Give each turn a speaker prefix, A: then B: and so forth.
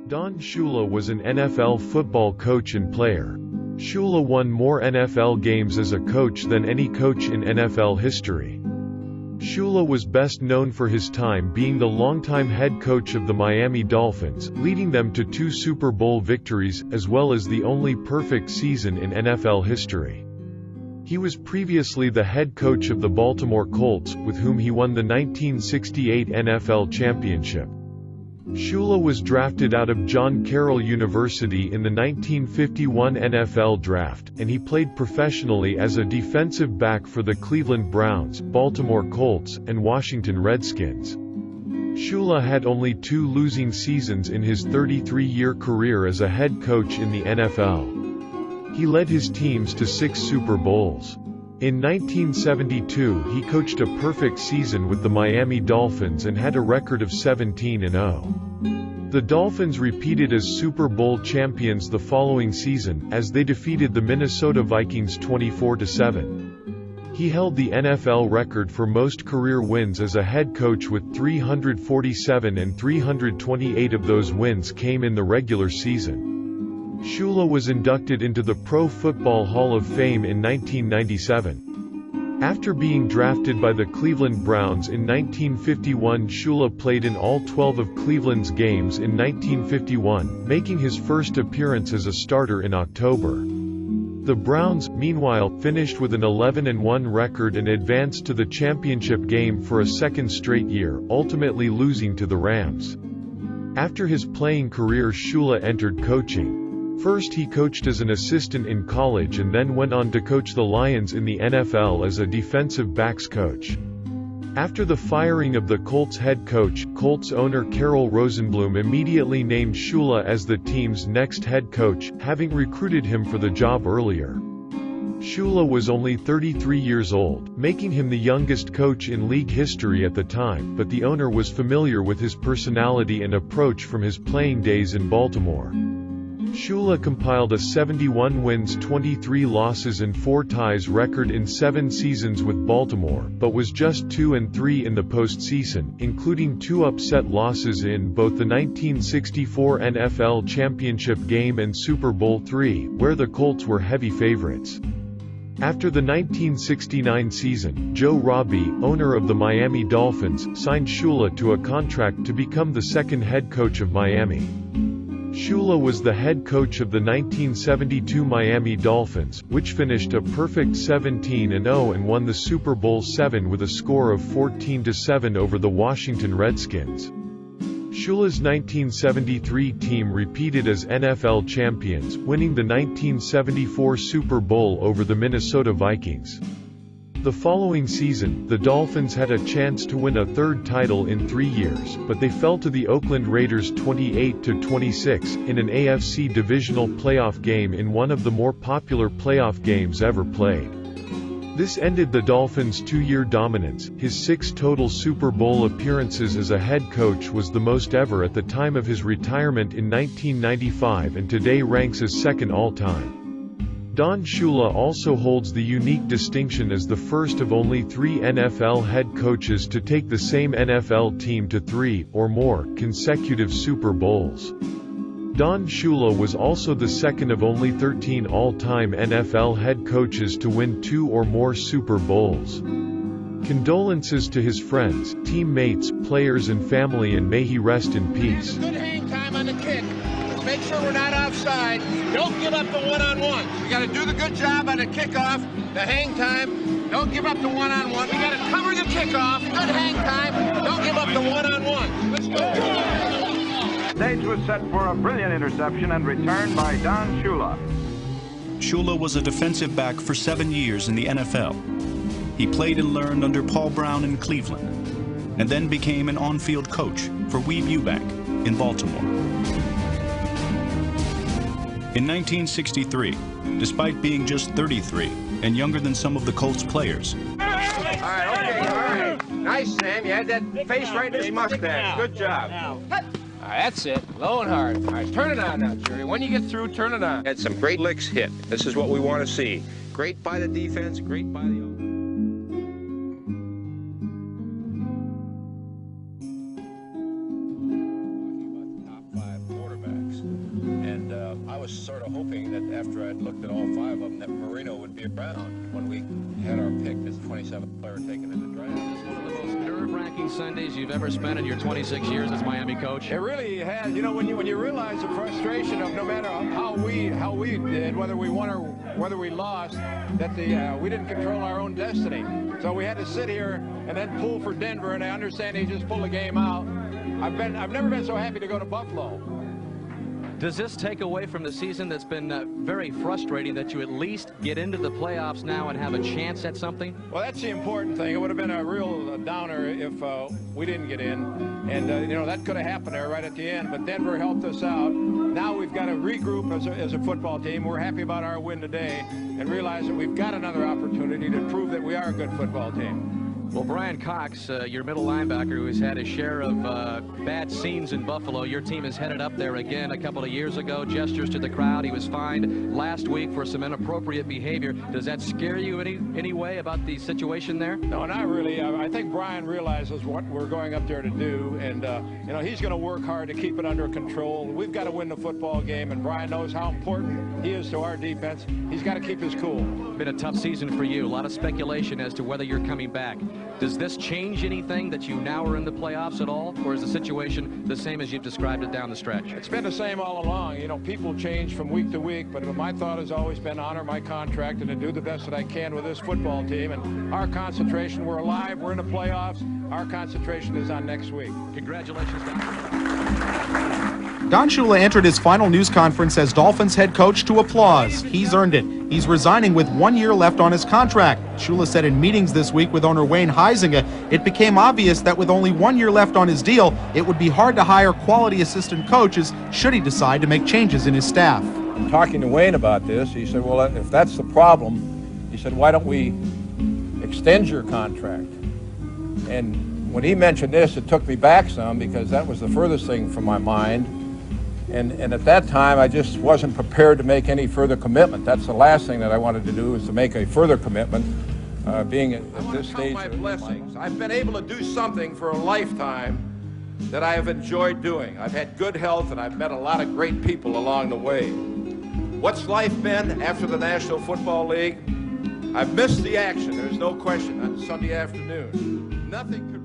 A: Don Shula was an NFL football coach and player. Shula won more NFL games as a coach than any coach in NFL history. Shula was best known for his time being the longtime head coach of the Miami Dolphins, leading them to 2 Super Bowl victories, as well as the only perfect season in NFL history. He was previously the head coach of the Baltimore Colts, with whom he won the 1968 NFL championship. Shula was drafted out of John Carroll University in the 1951 NFL Draft, and he played professionally as a defensive back for the Cleveland Browns, Baltimore Colts, and Washington Redskins. Shula had only 2 losing seasons in his 33-year career as a head coach in the NFL. He led his teams to 6 Super Bowls. In 1972 he coached a perfect season with the Miami Dolphins and had a record of 17-0. The Dolphins repeated as Super Bowl champions the following season, as they defeated the Minnesota Vikings 24-7. He held the NFL record for most career wins as a head coach with 347, and 328 of those wins came in the regular season. Shula was inducted into the Pro Football Hall of Fame in 1997. After being drafted by the Cleveland Browns in 1951, Shula played in all 12 of Cleveland's games in 1951, making his first appearance as a starter in October. The Browns, meanwhile, finished with an 11-1 record and advanced to the championship game for a second straight year, ultimately losing to the Rams. After his playing career, Shula entered coaching. First he coached as an assistant in college and then went on to coach the Lions in the NFL as a defensive backs coach. After the firing of the Colts head coach, Colts owner Carroll Rosenbloom immediately named Shula as the team's next head coach, having recruited him for the job earlier. Shula was only 33 years old, making him the youngest coach in league history at the time, but the owner was familiar with his personality and approach from his playing days in Baltimore. Shula compiled a 71 wins, 23 losses and 4 ties record in 7 seasons with Baltimore, but was just 2-3 in the postseason, including 2 upset losses in both the 1964 NFL Championship game and Super Bowl III, where the Colts were heavy favorites. After the 1969 season, Joe Robbie, owner of the Miami Dolphins, signed Shula to a contract to become the second head coach of Miami. Shula was the head coach of the 1972 Miami Dolphins, which finished a perfect 17-0 and won the Super Bowl VII with a score of 14-7 over the Washington Redskins. Shula's 1973 team repeated as NFL champions, winning the 1974 Super Bowl over the Minnesota Vikings. The following season, the Dolphins had a chance to win a 3rd title in 3 years, but they fell to the Oakland Raiders 28-26, in an AFC divisional playoff game in one of the more popular playoff games ever played. This ended the Dolphins' 2-year dominance. His 6 total Super Bowl appearances as a head coach was the most ever at the time of his retirement in 1995 and today ranks as second all-time. Don Shula also holds the unique distinction as the first of only 3 NFL head coaches to take the same NFL team to 3 or more consecutive Super Bowls. Don Shula was also the second of only 13 all-time NFL head coaches to win 2 or more Super Bowls. Condolences to his friends, teammates, players and family, and may he rest in peace.
B: Good hang time on the kick. Make sure we're not offside. Don't give up the one-on-one. We got to do the good job on the kickoff, the hang time. Don't give up the one-on-one. We got to cover the kickoff. Good hang time. Don't give up the one-on-one. Let's go.
C: Stage was set for a brilliant interception and returned by Don Shula.
D: Shula was a defensive back for 7 years in the NFL. He played and learned under Paul Brown in Cleveland, and then became an on-field coach for Weeb Ewbank in Baltimore. In 1963, despite being just 33 and younger than some of the Colts players.
B: All right. Nice, Sam. You had that face right in his mustache. Good job. All That's it. Low and hard. All right, turn it on now, Jerry. When you get through, turn it on.
E: Had some great licks hit. This is what we want to see. Great by the defense, great by the offense. I was sort of hoping that after I'd looked at all 5 of them that Marino would be around when we had our pick as the 27th player taken in the draft.
F: This is one of the most nerve-wracking Sundays you've ever spent in your 26 years as Miami coach.
G: It really has. You know, when you realize the frustration of no matter how we did, whether we won or whether we lost, that we didn't control our own destiny. So we had to sit here and then pull for Denver, and I understand he just pulled the game out. I've never been so happy to go to Buffalo.
F: Does this take away from the season that's been very frustrating that you at least get into the playoffs now and have a chance at something?
G: Well, that's the important thing. It would have been a real downer if we didn't get in. And, you know, that could have happened there right at the end. But Denver helped us out. Now we've got to regroup as a football team. We're happy about our win today and realize that we've got another opportunity to prove that we are a good football team.
F: Well, Brian Cox, your middle linebacker who has had his share of bad scenes in Buffalo, your team is headed up there again a couple of years ago. Gestures to the crowd. He was fined last week for some inappropriate behavior. Does that scare you any way about the situation there?
G: No, not really. I think Brian realizes what we're going up there to do, and you know, he's going to work hard to keep it under control. We've got to win the football game, and Brian knows how important he is to our defense. He's got to keep his cool.
F: Been a tough season for you. A lot of speculation as to whether you're coming back. Does this change anything that you now are in the playoffs at all, or is the situation the same as you've described it down the stretch?
G: It's been the same all along. You know, people change from week to week, but my thought has always been honor my contract and to do the best that I can with this football team. And our concentration, we're alive, we're in the playoffs. Our concentration is on next week.
F: Congratulations, Don.
H: Don Shula entered his final news conference as Dolphins head coach to applause. He's earned it. He's resigning with 1 year left on his contract. Shula said in meetings this week with owner Wayne Huizenga, it became obvious that with only 1 year left on his deal, it would be hard to hire quality assistant coaches should he decide to make changes in his staff.
I: Talking to Wayne about this, he said, well, if that's the problem, he said, why don't we extend your contract? And when he mentioned this, it took me back some because that was the furthest thing from my mind. And at that time, I just wasn't prepared to make any further commitment. That's the last thing that I wanted to do, is to make a further commitment, being at this stage.
G: I want to count my blessings. I've been able to do something for a lifetime that I have enjoyed doing. I've had good health, and I've met a lot of great people along the way. What's life been after the National Football League? I've missed the action, there's no question, on Sunday afternoon. Nothing could